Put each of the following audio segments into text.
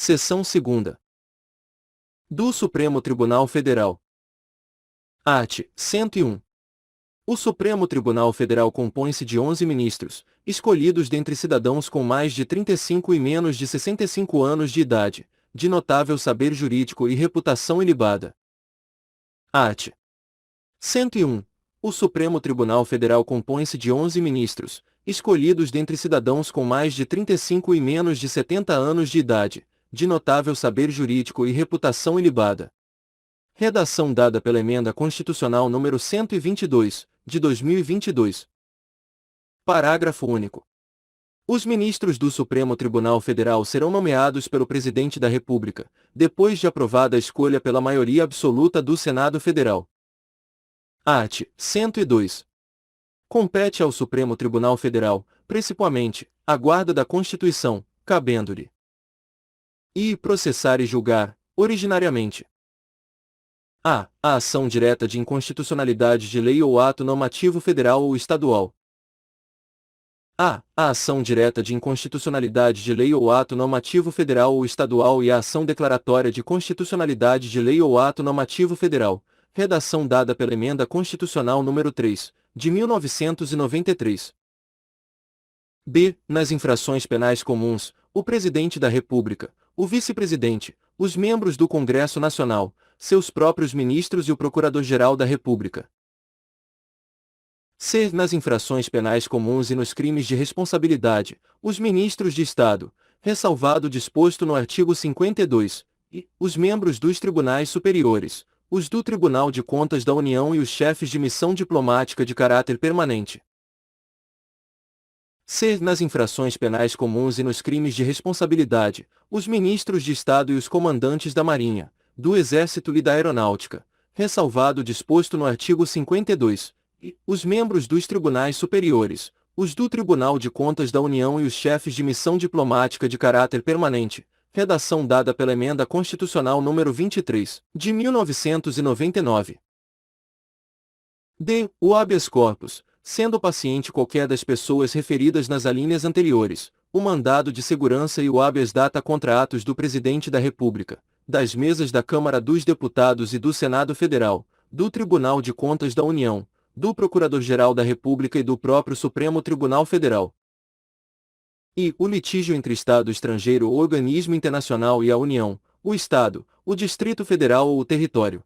Seção 2ª. Do Supremo Tribunal Federal. Art. 101. O Supremo Tribunal Federal compõe-se de 11 ministros, escolhidos dentre cidadãos com mais de 35 e menos de 65 anos de idade, de notável saber jurídico e reputação ilibada. Art. 101. O Supremo Tribunal Federal compõe-se de 11 ministros, escolhidos dentre cidadãos com mais de 35 e menos de 70 anos de idade, de notável saber jurídico e reputação ilibada. Redação dada pela Emenda Constitucional nº 122, de 2022. Parágrafo único. Os ministros do Supremo Tribunal Federal serão nomeados pelo Presidente da República, depois de aprovada a escolha pela maioria absoluta do Senado Federal. Art. 102. Compete ao Supremo Tribunal Federal, principalmente, a guarda da Constituição, cabendo-lhe e processar e julgar, originariamente, a ação direta de inconstitucionalidade de lei ou ato normativo federal ou estadual. A ação direta de inconstitucionalidade de lei ou ato normativo federal ou estadual e a ação declaratória de constitucionalidade de lei ou ato normativo federal. Redação dada pela Emenda Constitucional nº 3, de 1993. B. Nas infrações penais comuns, o Presidente da República, o Vice-Presidente, os membros do Congresso Nacional, seus próprios ministros e o Procurador-Geral da República. C. Nas infrações penais comuns e nos crimes de responsabilidade, os ministros de Estado, ressalvado o disposto no artigo 52, e os membros dos tribunais superiores, os do Tribunal de Contas da União e os chefes de missão diplomática de caráter permanente. C. Nas infrações penais comuns e nos crimes de responsabilidade, os ministros de Estado e os comandantes da Marinha, do Exército e da Aeronáutica, ressalvado o disposto no artigo 52, e os membros dos tribunais superiores, os do Tribunal de Contas da União e os chefes de missão diplomática de caráter permanente. Redação dada pela Emenda Constitucional nº 23, de 1999. D. O habeas corpus, sendo paciente qualquer das pessoas referidas nas alíneas anteriores, o mandado de segurança e o habeas data contra atos do Presidente da República, das mesas da Câmara dos Deputados e do Senado Federal, do Tribunal de Contas da União, do Procurador-Geral da República e do próprio Supremo Tribunal Federal. E o litígio entre Estado estrangeiro ou organismo internacional e a União, o Estado, o Distrito Federal ou o território.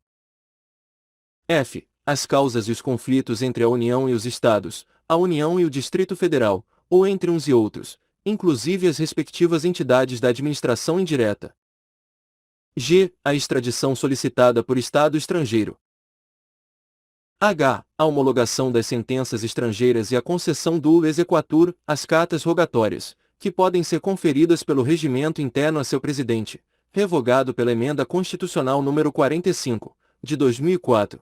F. As causas e os conflitos entre a União e os Estados, a União e o Distrito Federal, ou entre uns e outros, inclusive as respectivas entidades da administração indireta. G. A extradição solicitada por Estado estrangeiro. H. A homologação das sentenças estrangeiras e a concessão do exequatur, as cartas rogatórias, que podem ser conferidas pelo regimento interno a seu presidente, revogado pela Emenda Constitucional nº 45, de 2004.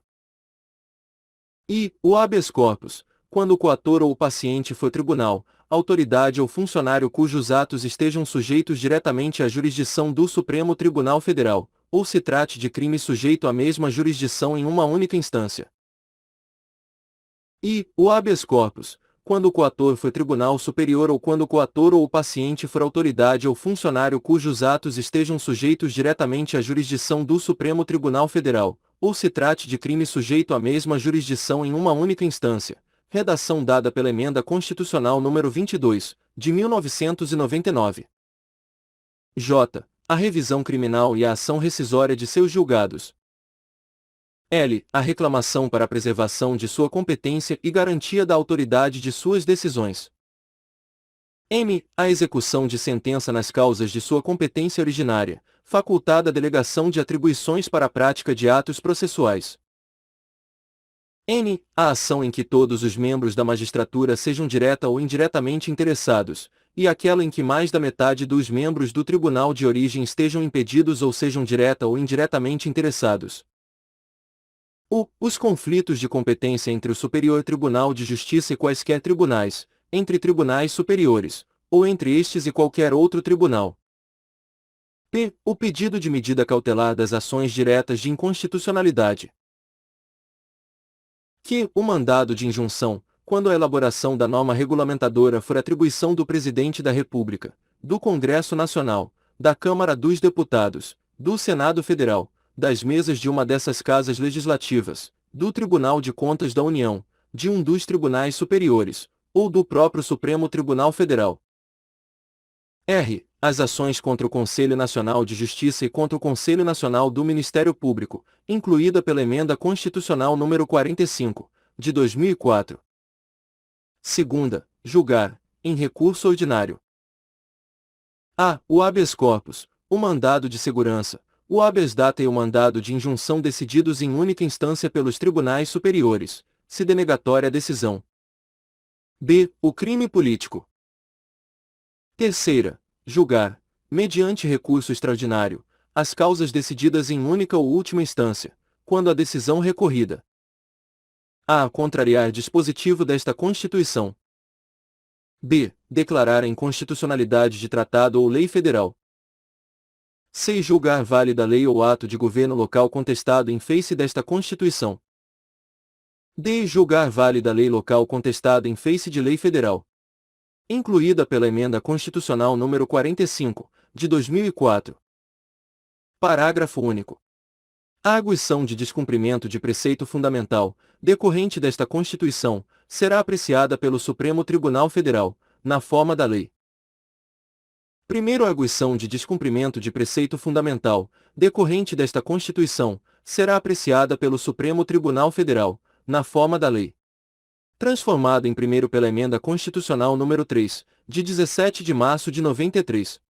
I. O habeas corpus, quando o coator ou o paciente for tribunal, autoridade ou funcionário cujos atos estejam sujeitos diretamente à jurisdição do Supremo Tribunal Federal, ou se trate de crime sujeito à mesma jurisdição em uma única instância. I. O habeas corpus, quando o coator for tribunal superior ou quando o coator ou o paciente for autoridade ou funcionário cujos atos estejam sujeitos diretamente à jurisdição do Supremo Tribunal Federal, ou se trate de crime sujeito à mesma jurisdição em uma única instância. Redação dada pela Emenda Constitucional nº 22, de 1999. J. A revisão criminal e a ação rescisória de seus julgados. L. A reclamação para a preservação de sua competência e garantia da autoridade de suas decisões. M. A execução de sentença nas causas de sua competência originária, facultada a delegação de atribuições para a prática de atos processuais. N. A ação em que todos os membros da magistratura sejam direta ou indiretamente interessados, e aquela em que mais da metade dos membros do tribunal de origem estejam impedidos ou sejam direta ou indiretamente interessados. Os conflitos de competência entre o Superior Tribunal de Justiça e quaisquer tribunais, entre tribunais superiores, ou entre estes e qualquer outro tribunal. P. O pedido de medida cautelar das ações diretas de inconstitucionalidade. Q. O mandado de injunção, quando a elaboração da norma regulamentadora for atribuição do Presidente da República, do Congresso Nacional, da Câmara dos Deputados, do Senado Federal, das mesas de uma dessas casas legislativas, do Tribunal de Contas da União, de um dos tribunais superiores, ou do próprio Supremo Tribunal Federal. R. As ações contra o Conselho Nacional de Justiça e contra o Conselho Nacional do Ministério Público, incluída pela Emenda Constitucional número 45, de 2004. Segunda, julgar, em recurso ordinário. A. O habeas corpus, o mandado de segurança, o habeas data e o mandado de injunção decididos em única instância pelos tribunais superiores, se denegatória a decisão. B. O crime político. Terceira, julgar, mediante recurso extraordinário, as causas decididas em única ou última instância, quando a decisão recorrida. A. Contrariar dispositivo desta Constituição. B. Declarar a inconstitucionalidade de tratado ou lei federal. C. Julgar válida lei ou ato de governo local contestado em face desta Constituição. D. Julgar válida lei local contestada em face de lei federal, incluída pela Emenda Constitucional número 45, de 2004. Parágrafo único. A arguição de descumprimento de preceito fundamental, decorrente desta Constituição, será apreciada pelo Supremo Tribunal Federal, na forma da lei. Primeiro, a arguição de descumprimento de preceito fundamental, decorrente desta Constituição, será apreciada pelo Supremo Tribunal Federal, na forma da lei. Transformado em primeiro pela Emenda Constitucional número 3, de 17 de março de 93.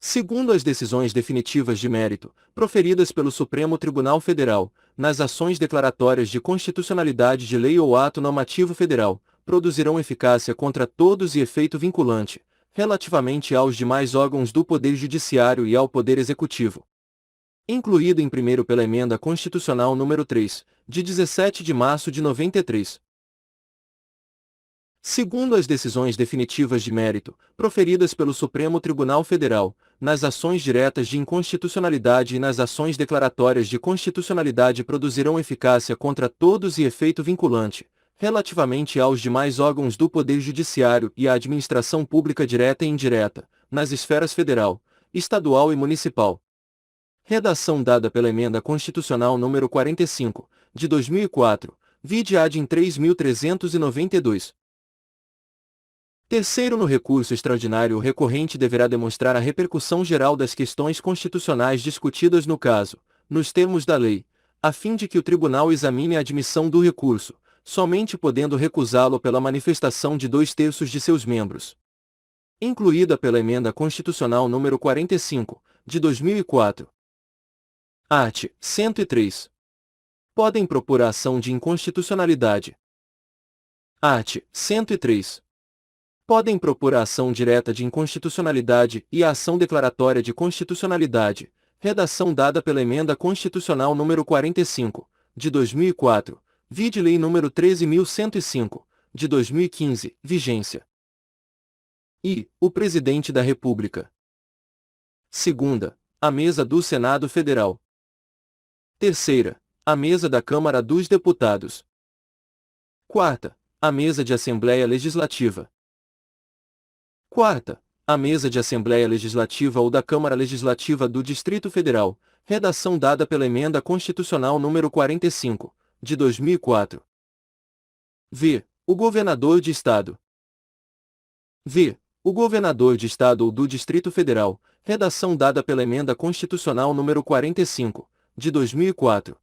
Segundo, as decisões definitivas de mérito, proferidas pelo Supremo Tribunal Federal, nas ações declaratórias de constitucionalidade de lei ou ato normativo federal, produzirão eficácia contra todos e efeito vinculante, relativamente aos demais órgãos do Poder Judiciário e ao Poder Executivo. Incluído em primeiro pela Emenda Constitucional número 3, de 17 de março de 93. Segundo, as decisões definitivas de mérito, proferidas pelo Supremo Tribunal Federal, nas ações diretas de inconstitucionalidade e nas ações declaratórias de constitucionalidade produzirão eficácia contra todos e efeito vinculante, relativamente aos demais órgãos do Poder Judiciário e à administração pública direta e indireta, nas esferas federal, estadual e municipal. Redação dada pela Emenda Constitucional número 45, de 2004, vide ad em 3.392. Terceiro, no recurso extraordinário, o recorrente deverá demonstrar a repercussão geral das questões constitucionais discutidas no caso, nos termos da lei, a fim de que o tribunal examine a admissão do recurso, somente podendo recusá-lo pela manifestação de 2/3 de seus membros. Incluída pela Emenda Constitucional número 45, de 2004. Art. 103. Podem propor a ação de inconstitucionalidade. Art. 103. Podem propor a ação direta de inconstitucionalidade e a ação declaratória de constitucionalidade, redação dada pela Emenda Constitucional número 45, de 2004, vide Lei número 13.105, de 2015, vigência. I. O Presidente da República. Segunda, a mesa do Senado Federal. Terceira, a mesa da Câmara dos Deputados. Quarta, a mesa de Assembleia Legislativa. Quarta, a mesa de Assembleia Legislativa ou da Câmara Legislativa do Distrito Federal, redação dada pela Emenda Constitucional número 45, de 2004. V. O Governador de Estado. V. O Governador de Estado ou do Distrito Federal, redação dada pela Emenda Constitucional número 45, de 2004.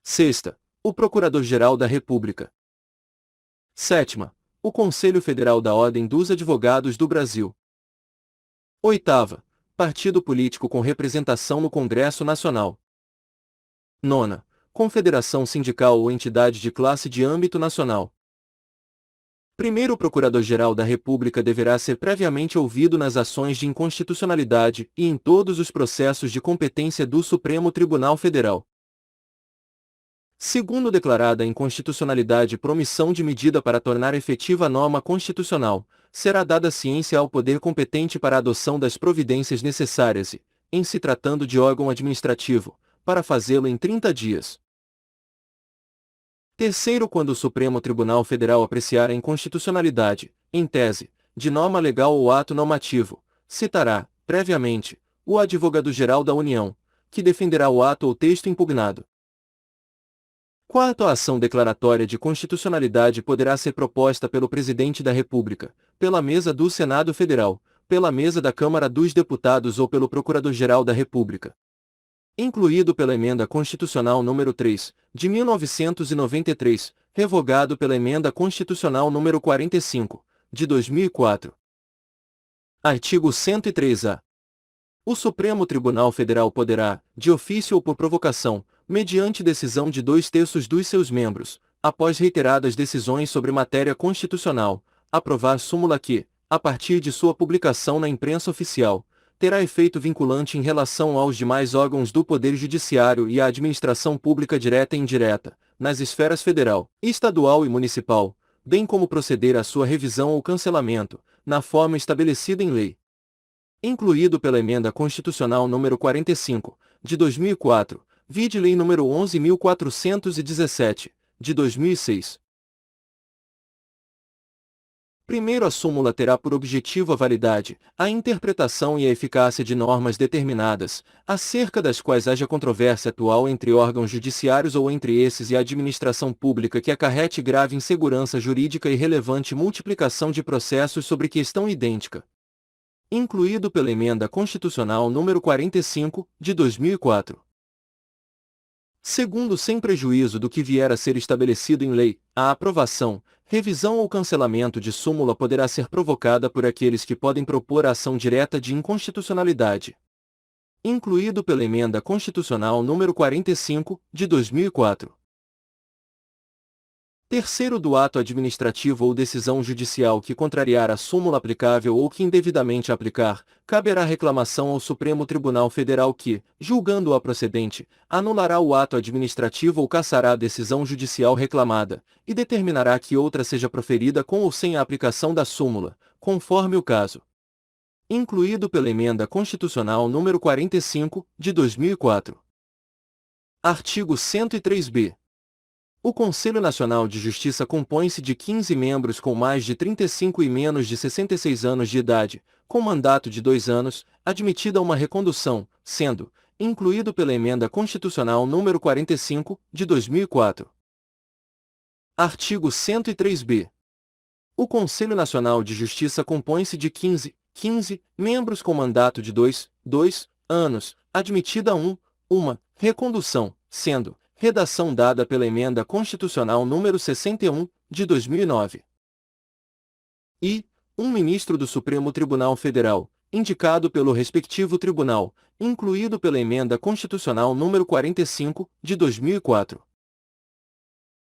Sexta, o Procurador-Geral da República. Sétima, o Conselho Federal da Ordem dos Advogados do Brasil. Oitava, partido político com representação no Congresso Nacional. Nona, confederação sindical ou entidade de classe de âmbito nacional. Primeiro, o Procurador-Geral da República deverá ser previamente ouvido nas ações de inconstitucionalidade e em todos os processos de competência do Supremo Tribunal Federal. Segundo, declarada a inconstitucionalidade por omissão de medida para tornar efetiva a norma constitucional, será dada ciência ao poder competente para a adoção das providências necessárias e, em se tratando de órgão administrativo, para fazê-lo em 30 dias. Terceiro, quando o Supremo Tribunal Federal apreciar a inconstitucionalidade, em tese, de norma legal ou ato normativo, citará, previamente, o advogado-geral da União, que defenderá o ato ou texto impugnado. Quarto, a ação declaratória de constitucionalidade poderá ser proposta pelo Presidente da República, pela mesa do Senado Federal, pela mesa da Câmara dos Deputados ou pelo Procurador-Geral da República. Incluído pela Emenda Constitucional nº 3, de 1993, revogado pela Emenda Constitucional nº 45, de 2004. Artigo 103-A. O Supremo Tribunal Federal poderá, de ofício ou por provocação, mediante decisão de 2/3 dos seus membros, após reiteradas decisões sobre matéria constitucional, aprovar súmula que, a partir de sua publicação na imprensa oficial, terá efeito vinculante em relação aos demais órgãos do Poder Judiciário e à administração pública direta e indireta, nas esferas federal, estadual e municipal, bem como proceder à sua revisão ou cancelamento, na forma estabelecida em lei. Incluído pela Emenda Constitucional nº 45, de 2004, vide Lei nº 11.417, de 2006. Primeiro, a súmula terá por objetivo a validade, a interpretação e a eficácia de normas determinadas, acerca das quais haja controvérsia atual entre órgãos judiciários ou entre esses e a administração pública que acarrete grave insegurança jurídica e relevante multiplicação de processos sobre questão idêntica. Incluído pela Emenda Constitucional nº 45, de 2004. Segundo, sem prejuízo do que vier a ser estabelecido em lei, a aprovação, revisão ou cancelamento de súmula poderá ser provocada por aqueles que podem propor a ação direta de inconstitucionalidade. Incluído pela Emenda Constitucional nº 45, de 2004. Terceiro, do ato administrativo ou decisão judicial que contrariar a súmula aplicável ou que indevidamente aplicar, caberá reclamação ao Supremo Tribunal Federal que, julgando-a procedente, anulará o ato administrativo ou cassará a decisão judicial reclamada, e determinará que outra seja proferida com ou sem a aplicação da súmula, conforme o caso. Incluído pela Emenda Constitucional nº 45, de 2004. Artigo 103-B. O Conselho Nacional de Justiça compõe-se de 15 membros com mais de 35 e menos de 66 anos de idade, com mandato de 2 anos, admitida uma recondução, sendo, incluído pela Emenda Constitucional nº 45, de 2004. Artigo 103-B. O Conselho Nacional de Justiça compõe-se de 15 membros com mandato de 2 anos, admitida uma recondução, sendo redação dada pela Emenda Constitucional nº 61, de 2009. E um ministro do Supremo Tribunal Federal, indicado pelo respectivo tribunal, incluído pela Emenda Constitucional nº 45, de 2004.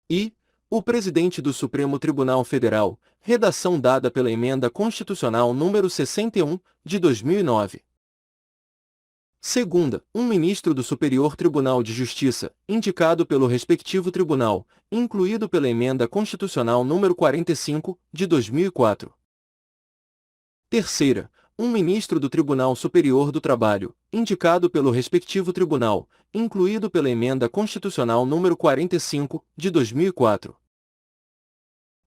E o presidente do Supremo Tribunal Federal, redação dada pela Emenda Constitucional nº 61, de 2009. Segunda, um ministro do Superior Tribunal de Justiça, indicado pelo respectivo tribunal, incluído pela Emenda Constitucional nº 45, de 2004. Terceira, um ministro do Tribunal Superior do Trabalho, indicado pelo respectivo tribunal, incluído pela Emenda Constitucional nº 45, de 2004.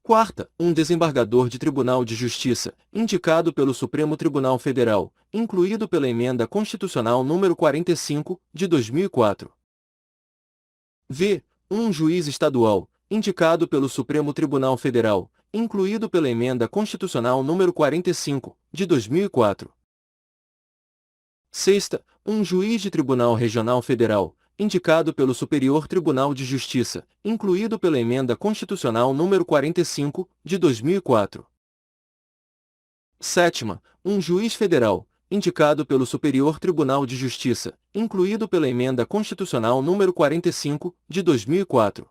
Quarta, um desembargador de Tribunal de Justiça, indicado pelo Supremo Tribunal Federal, incluído pela Emenda Constitucional nº 45, de 2004. V. Um juiz estadual, indicado pelo Supremo Tribunal Federal, incluído pela Emenda Constitucional nº 45, de 2004. Sexta, um juiz de Tribunal Regional Federal, indicado pelo Superior Tribunal de Justiça, incluído pela Emenda Constitucional nº 45, de 2004. Sétima, um juiz federal, indicado pelo Superior Tribunal de Justiça, incluído pela Emenda Constitucional nº 45, de 2004.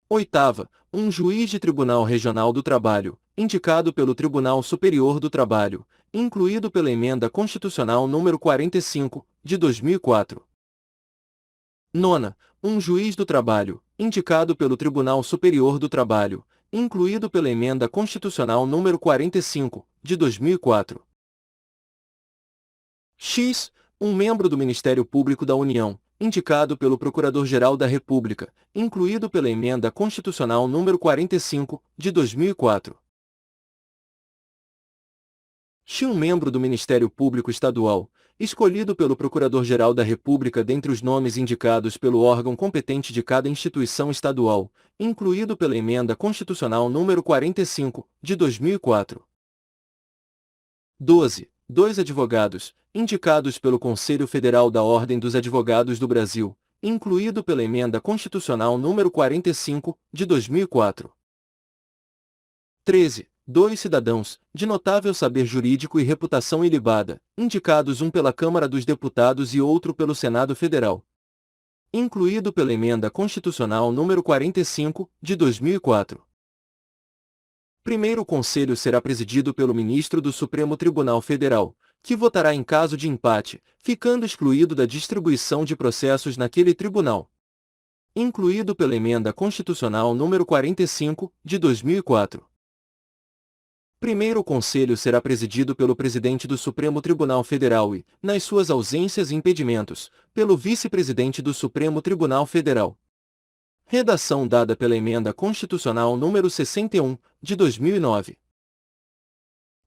Oitava, um juiz de Tribunal Regional do Trabalho, indicado pelo Tribunal Superior do Trabalho, incluído pela Emenda Constitucional nº 45, de 2004. Nona, um juiz do trabalho, indicado pelo Tribunal Superior do Trabalho, incluído pela Emenda Constitucional nº 45, de 2004. X, um membro do Ministério Público da União, indicado pelo Procurador-Geral da República, incluído pela Emenda Constitucional nº 45, de 2004. X. Um membro do Ministério Público Estadual, escolhido pelo Procurador-Geral da República dentre os nomes indicados pelo órgão competente de cada instituição estadual, incluído pela Emenda Constitucional número 45, de 2004. 12. Dois advogados, indicados pelo Conselho Federal da Ordem dos Advogados do Brasil, incluído pela Emenda Constitucional número 45, de 2004. 13. Dois cidadãos, de notável saber jurídico e reputação ilibada, indicados um pela Câmara dos Deputados e outro pelo Senado Federal, incluído pela Emenda Constitucional número 45, de 2004. Primeiro, o Conselho será presidido pelo Ministro do Supremo Tribunal Federal, que votará em caso de empate, ficando excluído da distribuição de processos naquele tribunal, incluído pela Emenda Constitucional número 45, de 2004. Primeiro, o Conselho será presidido pelo Presidente do Supremo Tribunal Federal e, nas suas ausências e impedimentos, pelo Vice-Presidente do Supremo Tribunal Federal. Redação dada pela Emenda Constitucional número 61, de 2009.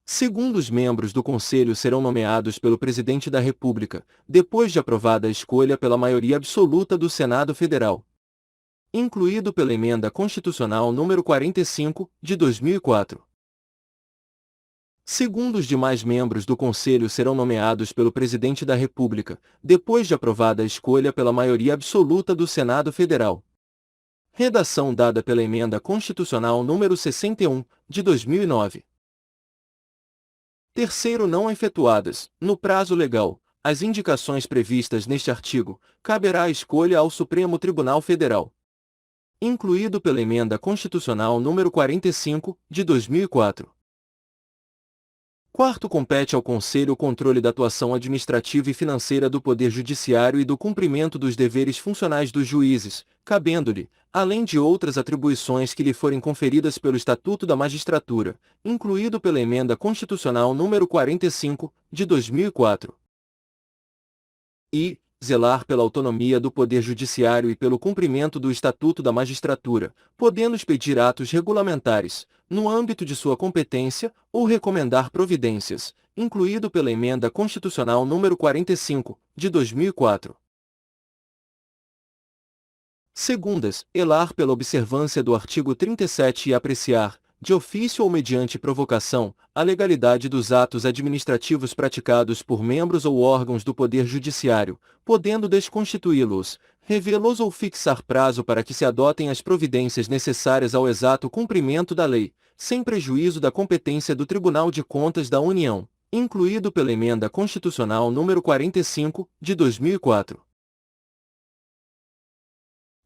Segundo, os membros do Conselho serão nomeados pelo Presidente da República, depois de aprovada a escolha pela maioria absoluta do Senado Federal, incluído pela Emenda Constitucional número 45, de 2004. Segundo, os demais membros do Conselho serão nomeados pelo Presidente da República, depois de aprovada a escolha pela maioria absoluta do Senado Federal. Redação dada pela Emenda Constitucional número 61, de 2009. Terceiro, não efetuadas, no prazo legal, as indicações previstas neste artigo, caberá a escolha ao Supremo Tribunal Federal, incluído pela Emenda Constitucional número 45, de 2004. Quarto, compete ao Conselho o controle da atuação administrativa e financeira do Poder Judiciário e do cumprimento dos deveres funcionais dos juízes, cabendo-lhe, além de outras atribuições que lhe forem conferidas pelo Estatuto da Magistratura, incluído pela Emenda Constitucional número 45, de 2004. E zelar pela autonomia do Poder Judiciário e pelo cumprimento do Estatuto da Magistratura, podendo expedir atos regulamentares, no âmbito de sua competência, ou recomendar providências, incluído pela Emenda Constitucional número 45, de 2004. Segundas, zelar pela observância do artigo 37 e apreciar, de ofício ou mediante provocação, a legalidade dos atos administrativos praticados por membros ou órgãos do Poder Judiciário, podendo desconstituí-los, revê-los ou fixar prazo para que se adotem as providências necessárias ao exato cumprimento da lei, sem prejuízo da competência do Tribunal de Contas da União, incluído pela Emenda Constitucional número 45, de 2004.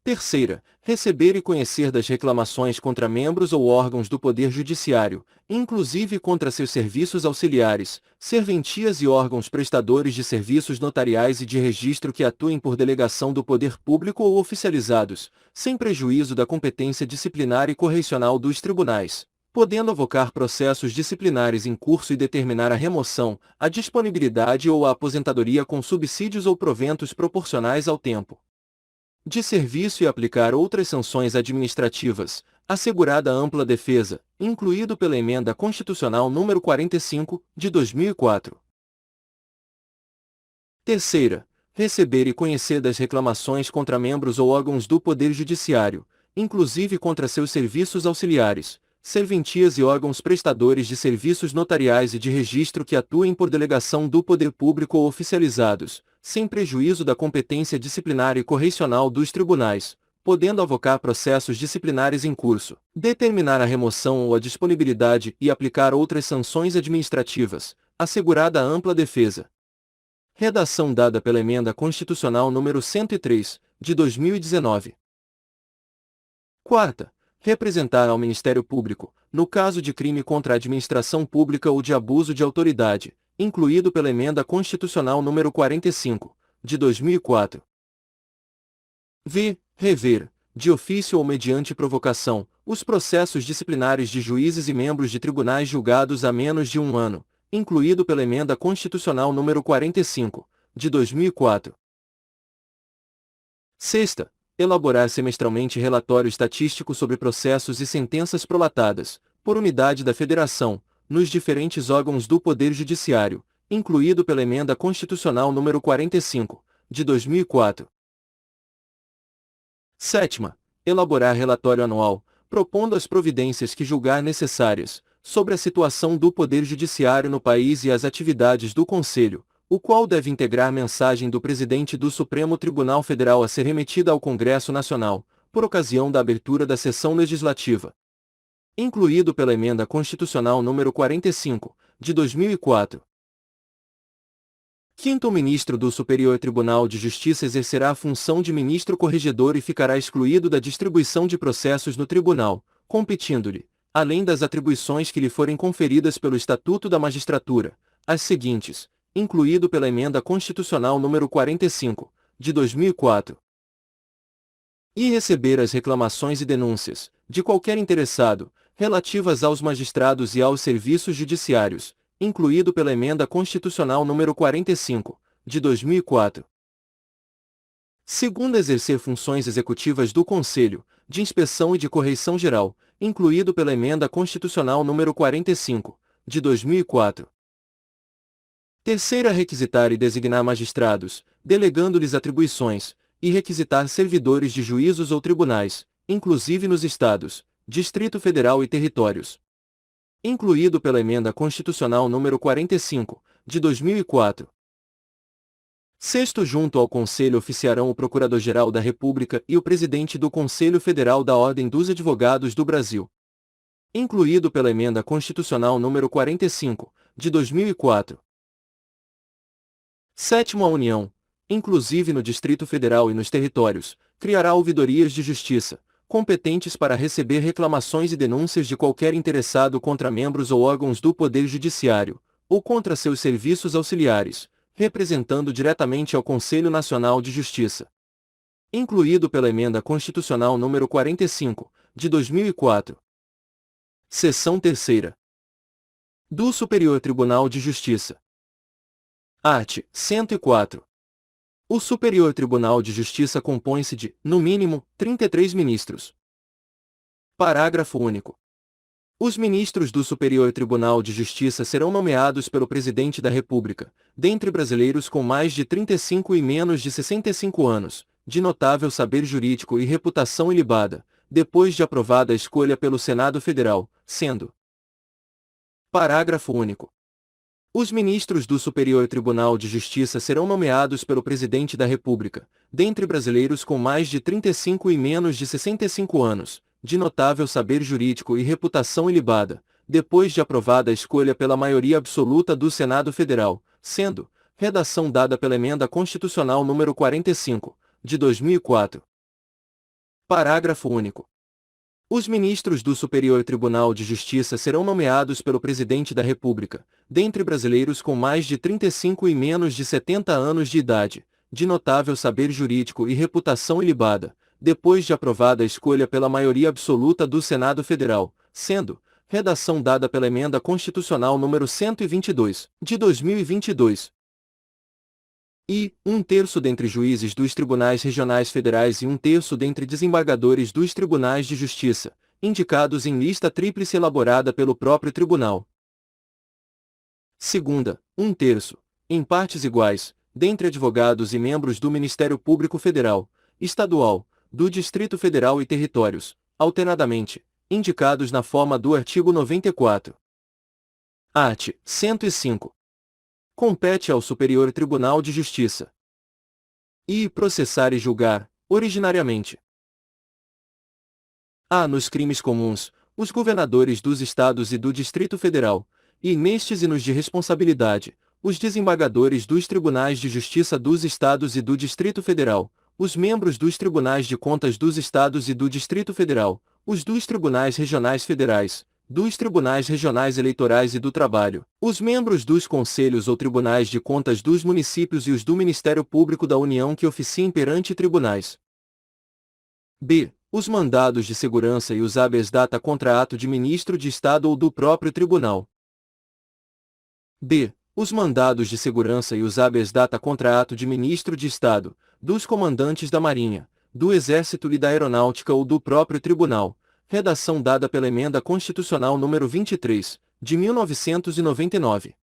Terceira, receber e conhecer das reclamações contra membros ou órgãos do Poder Judiciário, inclusive contra seus serviços auxiliares, serventias e órgãos prestadores de serviços notariais e de registro que atuem por delegação do poder público ou oficializados, sem prejuízo da competência disciplinar e correicional dos tribunais, podendo avocar processos disciplinares em curso e determinar a remoção, a disponibilidade ou a aposentadoria com subsídios ou proventos proporcionais ao tempo de serviço e aplicar outras sanções administrativas, assegurada ampla defesa, incluído pela Emenda Constitucional número 45, de 2004. Terceira, receber e conhecer das reclamações contra membros ou órgãos do Poder Judiciário, inclusive contra seus serviços auxiliares, serventias e órgãos prestadores de serviços notariais e de registro que atuem por delegação do poder público ou oficializados, sem prejuízo da competência disciplinar e correicional dos tribunais, podendo avocar processos disciplinares em curso, determinar a remoção ou a disponibilidade e aplicar outras sanções administrativas, assegurada ampla defesa. Redação dada pela Emenda Constitucional número 103, de 2019. Quarta, representar ao Ministério Público, no caso de crime contra a administração pública ou de abuso de autoridade, incluído pela Emenda Constitucional número 45, de 2004. V. Rever, de ofício ou mediante provocação, os processos disciplinares de juízes e membros de tribunais julgados há menos de um ano, incluído pela Emenda Constitucional número 45, de 2004. Sexta, elaborar semestralmente relatório estatístico sobre processos e sentenças prolatadas, por unidade da Federação, nos diferentes órgãos do Poder Judiciário, incluído pela Emenda Constitucional nº 45, de 2004. Sétima, elaborar relatório anual, propondo as providências que julgar necessárias, sobre a situação do Poder Judiciário no país e as atividades do Conselho, o qual deve integrar mensagem do Presidente do Supremo Tribunal Federal a ser remetida ao Congresso Nacional, por ocasião da abertura da sessão legislativa. Incluído pela Emenda Constitucional nº 45, de 2004. Quinto, o ministro do Superior Tribunal de Justiça exercerá a função de ministro corregedor e ficará excluído da distribuição de processos no tribunal, competindo-lhe, além das atribuições que lhe forem conferidas pelo Estatuto da Magistratura, as seguintes, incluído pela Emenda Constitucional nº 45, de 2004. E receber as reclamações e denúncias, de qualquer interessado, relativas aos magistrados e aos serviços judiciários, incluído pela Emenda Constitucional nº 45, de 2004. Segundo, exercer funções executivas do Conselho, de inspeção e de correição geral, incluído pela Emenda Constitucional nº 45, de 2004. Terceira, requisitar e designar magistrados, delegando-lhes atribuições, e requisitar servidores de juízos ou tribunais, inclusive nos Estados, Distrito Federal e territórios. Incluído pela Emenda Constitucional nº 45, de 2004. Sexto, junto ao Conselho oficiarão o Procurador-Geral da República e o Presidente do Conselho Federal da Ordem dos Advogados do Brasil. Incluído pela Emenda Constitucional nº 45, de 2004. Sétimo, a União, inclusive no Distrito Federal e nos territórios, criará ouvidorias de justiça, competentes para receber reclamações e denúncias de qualquer interessado contra membros ou órgãos do Poder Judiciário, ou contra seus serviços auxiliares, representando diretamente ao Conselho Nacional de Justiça. Incluído pela Emenda Constitucional nº 45, de 2004. Seção 3ª. Do Superior Tribunal de Justiça. Art. 104. O Superior Tribunal de Justiça compõe-se de, no mínimo, 33 ministros. Parágrafo único. Os ministros do Superior Tribunal de Justiça serão nomeados pelo Presidente da República, dentre brasileiros com mais de 35 e menos de 65 anos, de notável saber jurídico e reputação ilibada, depois de aprovada a escolha pelo Senado Federal, sendo. Parágrafo único. Os ministros do Superior Tribunal de Justiça serão nomeados pelo Presidente da República, dentre brasileiros com mais de 35 e menos de 65 anos, de notável saber jurídico e reputação ilibada, depois de aprovada a escolha pela maioria absoluta do Senado Federal, sendo, redação dada pela Emenda Constitucional nº 45, de 2004. Parágrafo único. Os ministros do Superior Tribunal de Justiça serão nomeados pelo Presidente da República, dentre brasileiros com mais de 35 e menos de 70 anos de idade, de notável saber jurídico e reputação ilibada, depois de aprovada a escolha pela maioria absoluta do Senado Federal, sendo, redação dada pela Emenda Constitucional nº 122, de 2022. E, 1/3 dentre juízes dos tribunais regionais federais e 1/3 dentre desembargadores dos tribunais de justiça, indicados em lista tríplice elaborada pelo próprio tribunal. Segunda, 1/3, em partes iguais, dentre advogados e membros do Ministério Público Federal, Estadual, do Distrito Federal e territórios, alternadamente, indicados na forma do artigo 94. Art. 105. Compete ao Superior Tribunal de Justiça. E processar e julgar, originariamente. A. Nos crimes comuns, os governadores dos Estados e do Distrito Federal, e nestes e nos de responsabilidade, os desembargadores dos Tribunais de Justiça dos Estados e do Distrito Federal, os membros dos Tribunais de Contas dos Estados e do Distrito Federal, os dos Tribunais Regionais Federais, dos Tribunais Regionais Eleitorais e do Trabalho, os membros dos Conselhos ou Tribunais de Contas dos Municípios e os do Ministério Público da União que oficiem perante tribunais. B. Os mandados de segurança e os habeas data contra ato de ministro de Estado ou do próprio tribunal. D. Os mandados de segurança e os habeas data contra ato de ministro de Estado, dos comandantes da Marinha, do Exército e da Aeronáutica ou do próprio tribunal. Redação dada pela Emenda Constitucional nº 23, de 1999.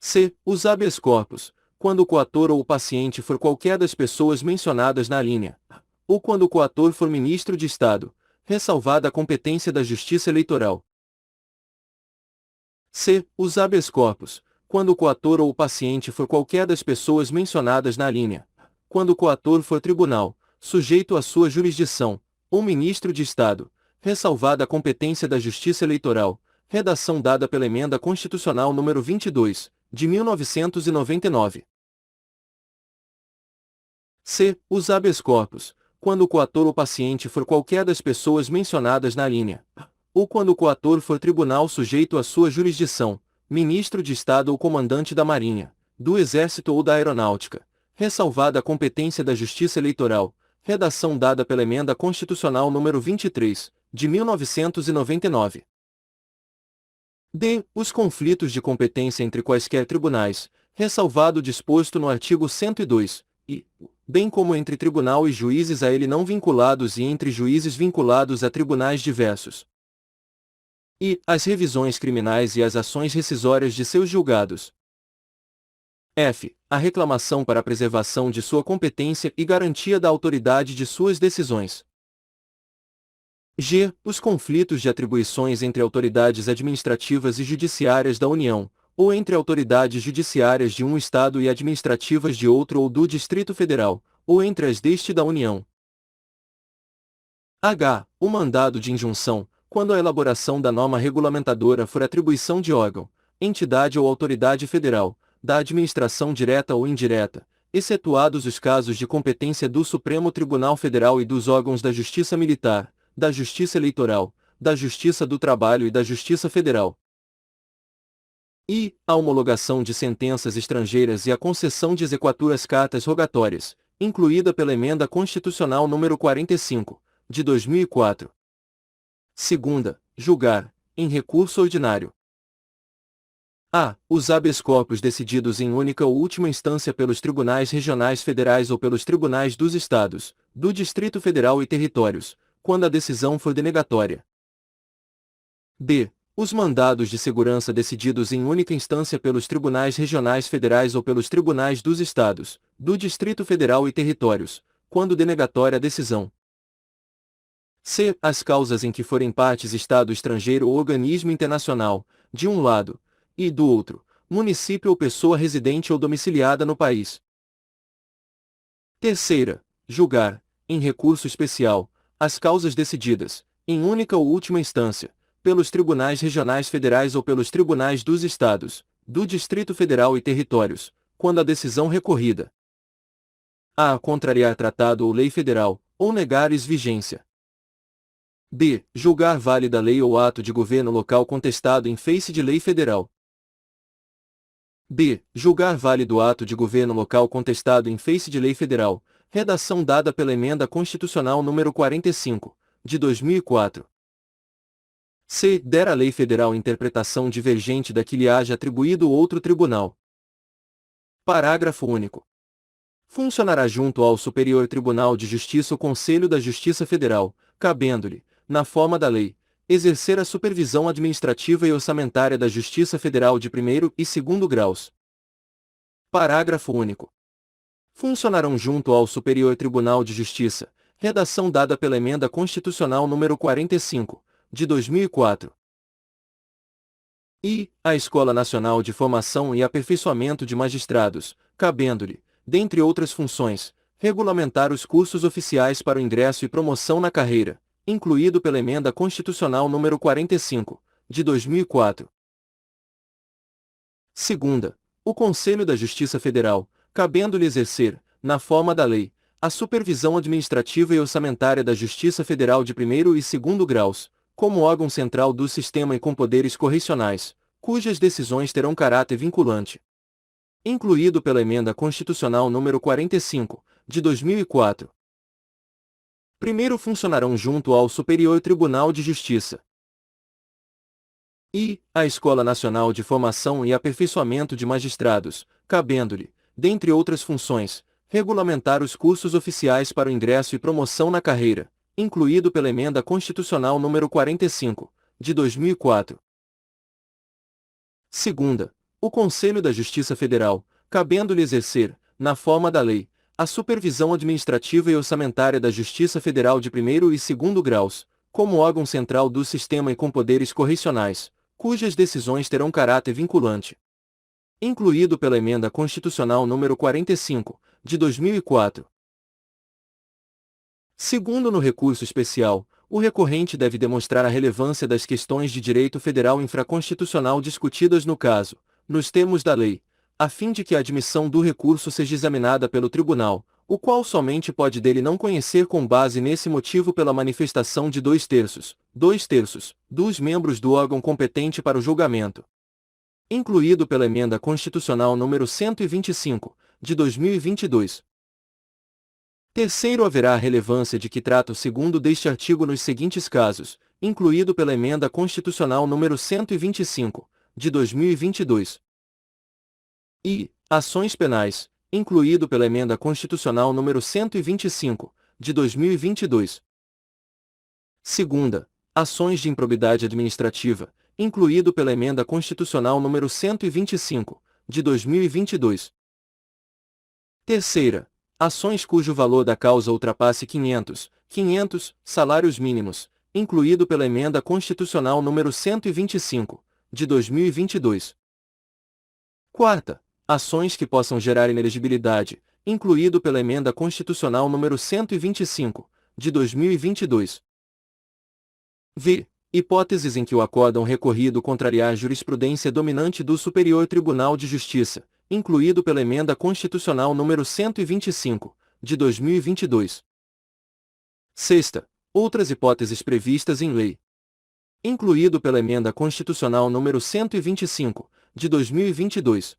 C. Os habeas corpus, quando o coator ou o paciente for qualquer das pessoas mencionadas na alínea A, ou quando o coator for ministro de Estado, ressalvada a competência da Justiça Eleitoral. C. Os habeas corpus, quando o coator ou o paciente for qualquer das pessoas mencionadas na alínea A, quando o coator for tribunal, sujeito à sua jurisdição, ou ministro de Estado, ressalvada a competência da Justiça Eleitoral, redação dada pela Emenda Constitucional nº 22, de 1999. C. Os habeas corpus, quando o coator ou paciente for qualquer das pessoas mencionadas na alínea A, ou quando o coator for tribunal sujeito à sua jurisdição, ministro de Estado ou comandante da Marinha, do Exército ou da Aeronáutica, ressalvada a competência da Justiça Eleitoral, redação dada pela Emenda Constitucional nº 23, de 1999. D. Os conflitos de competência entre quaisquer tribunais, ressalvado o disposto no artigo 102, e, bem como entre tribunal e juízes a ele não vinculados e entre juízes vinculados a tribunais diversos. E. As revisões criminais e as ações rescisórias de seus julgados. F. A reclamação para a preservação de sua competência e garantia da autoridade de suas decisões. G. Os conflitos de atribuições entre autoridades administrativas e judiciárias da União, ou entre autoridades judiciárias de um Estado e administrativas de outro ou do Distrito Federal, ou entre as deste da União. H. O mandado de injunção, quando a elaboração da norma regulamentadora for atribuição de órgão, entidade ou autoridade federal, da administração direta ou indireta, excetuados os casos de competência do Supremo Tribunal Federal e dos órgãos da Justiça Militar, da Justiça Eleitoral, da Justiça do Trabalho e da Justiça Federal. I. A homologação de sentenças estrangeiras e a concessão de exequaturas cartas rogatórias, incluída pela Emenda Constitucional nº 45, de 2004. Segunda, julgar, em recurso ordinário. A. Os habeas corpus decididos em única ou última instância pelos tribunais regionais federais ou pelos tribunais dos Estados, do Distrito Federal e Territórios, quando a decisão for denegatória. B. Os mandados de segurança decididos em única instância pelos tribunais regionais federais ou pelos tribunais dos Estados, do Distrito Federal e Territórios, quando denegatória a decisão. C. As causas em que forem partes Estado estrangeiro ou organismo internacional, de um lado, e, do outro, município ou pessoa residente ou domiciliada no país. Terceira, julgar, em recurso especial, as causas decididas, em única ou última instância, pelos tribunais regionais federais ou pelos tribunais dos Estados, do Distrito Federal e Territórios, quando a decisão recorrida a. Contrariar tratado ou lei federal, ou negar-lhes vigência. B. Julgar válida lei ou ato de governo local contestado em face de lei federal. B. Julgar válido ato de governo local contestado em face de lei federal, redação dada pela Emenda Constitucional nº 45, de 2004. C. Der a lei federal interpretação divergente da que lhe haja atribuído outro tribunal. Parágrafo único. Funcionará junto ao Superior Tribunal de Justiça o Conselho da Justiça Federal, cabendo-lhe, na forma da lei, exercer a supervisão administrativa e orçamentária da Justiça Federal de primeiro e segundo graus. Parágrafo único. Funcionarão junto ao Superior Tribunal de Justiça, redação dada pela Emenda Constitucional nº 45, de 2004. E. A Escola Nacional de Formação e Aperfeiçoamento de Magistrados, cabendo-lhe, dentre outras funções, regulamentar os cursos oficiais para o ingresso e promoção na carreira, incluído pela Emenda Constitucional nº 45, de 2004. Segunda, o Conselho da Justiça Federal, cabendo-lhe exercer, na forma da lei, a supervisão administrativa e orçamentária da Justiça Federal de primeiro e segundo graus, como órgão central do sistema e com poderes correcionais, cujas decisões terão caráter vinculante. Incluído pela Emenda Constitucional nº 45, de 2004. Primeiro funcionarão junto ao Superior Tribunal de Justiça. E. A Escola Nacional de Formação e Aperfeiçoamento de Magistrados, cabendo-lhe, dentre outras funções, regulamentar os cursos oficiais para o ingresso e promoção na carreira, incluído pela Emenda Constitucional nº 45, de 2004. Segunda, o Conselho da Justiça Federal, cabendo-lhe exercer, na forma da lei, a supervisão administrativa e orçamentária da Justiça Federal de primeiro e segundo graus, como órgão central do sistema e com poderes correcionais, cujas decisões terão caráter vinculante. Incluído pela Emenda Constitucional nº 45, de 2004. Segundo, no recurso especial, o recorrente deve demonstrar a relevância das questões de direito federal infraconstitucional discutidas no caso, nos termos da lei, a fim de que a admissão do recurso seja examinada pelo tribunal, o qual somente pode dele não conhecer com base nesse motivo pela manifestação de 2/3 dos membros do órgão competente para o julgamento. Incluído pela Emenda Constitucional nº 125, de 2022. Terceiro, haverá a relevância de que trata o segundo deste artigo nos seguintes casos, incluído pela Emenda Constitucional nº 125, de 2022. E ações penais, incluído pela Emenda Constitucional nº 125, de 2022. Segunda, ações de improbidade administrativa, incluído pela Emenda Constitucional nº 125, de 2022. Terceira, ações cujo valor da causa ultrapasse 500 salários mínimos, incluído pela Emenda Constitucional nº 125, de 2022. Quarta, ações que possam gerar inelegibilidade, incluído pela Emenda Constitucional nº 125, de 2022. V. Hipóteses em que o acórdão recorrido contrariar a jurisprudência dominante do Superior Tribunal de Justiça, incluído pela Emenda Constitucional nº 125, de 2022. Sexta, outras hipóteses previstas em lei. Incluído pela Emenda Constitucional nº 125, de 2022.